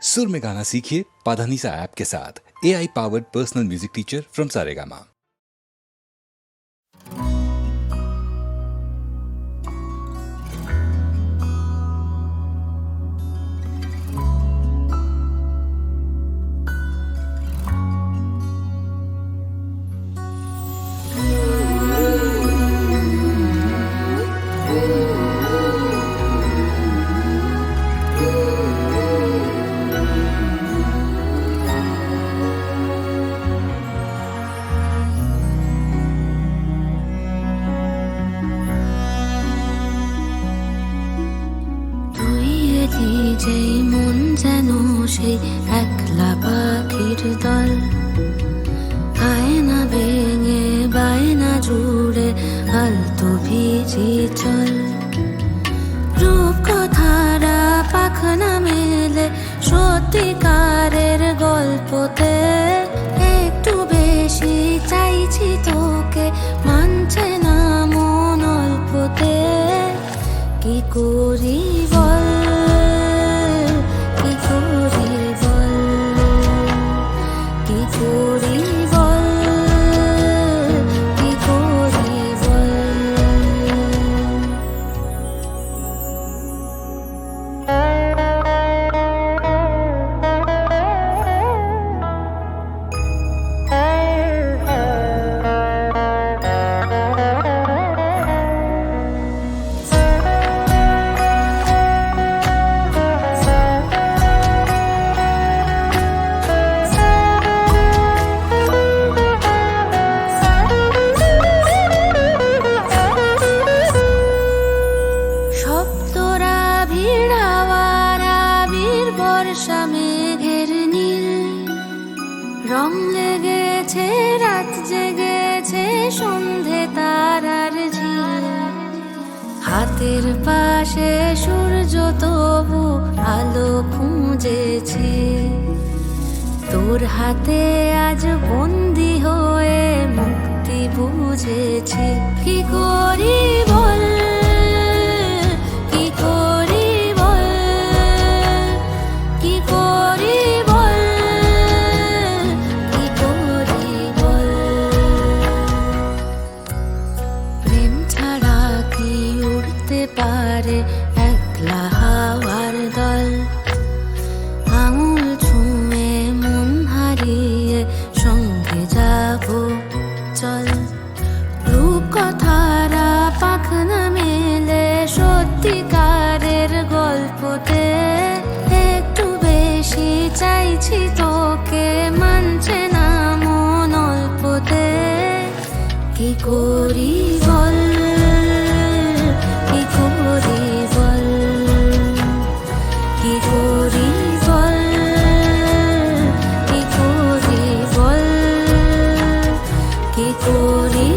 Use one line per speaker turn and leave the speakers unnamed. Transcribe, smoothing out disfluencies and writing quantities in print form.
सुर में गाना सीखिए पाधानीसा ऐप के साथ। AI powered personal music teacher from Saregama.
যেই মন যেন সেই একলা পাখির দল, আয়না ভেঙে বায়না জুড়ে আলতো ভিজি চল। রূপ কথারা পাখনা মেলে সত্যিকারের গল্পতে, একটু বেশি চাইছি তোকে মানছে না মন অল্পতে। কি করি বল, কি করি বল, কি করি বল, কি করি বল। মেঘের নীল রং লেগেছে, রাত জেগেছে, সন্ধে তারার ঝিল। হাতের পাশে সূর্য তবু আলো খুঁজেছি, তোর হাতে আজ বন্দি হয়ে মুক্তি বুঝেছি। কি করি বল, কি করি বল, কি করি বল, কি করি বল। প্রেম ছাড়া কি উড়তে পারে একলা হাওয়ার দল? আঙুল ছুঁয়ে মন হারিয়ে সঙ্গে যাব চল। রূপ কথারা পাখনা মেলে সত্যিকারের গল্পতে, একটু বেশি চাইছি তোকে মানছে না মন অল্পতে। কি করি বল, কি করি বল, কি করি বল, কি করি বল, কি করি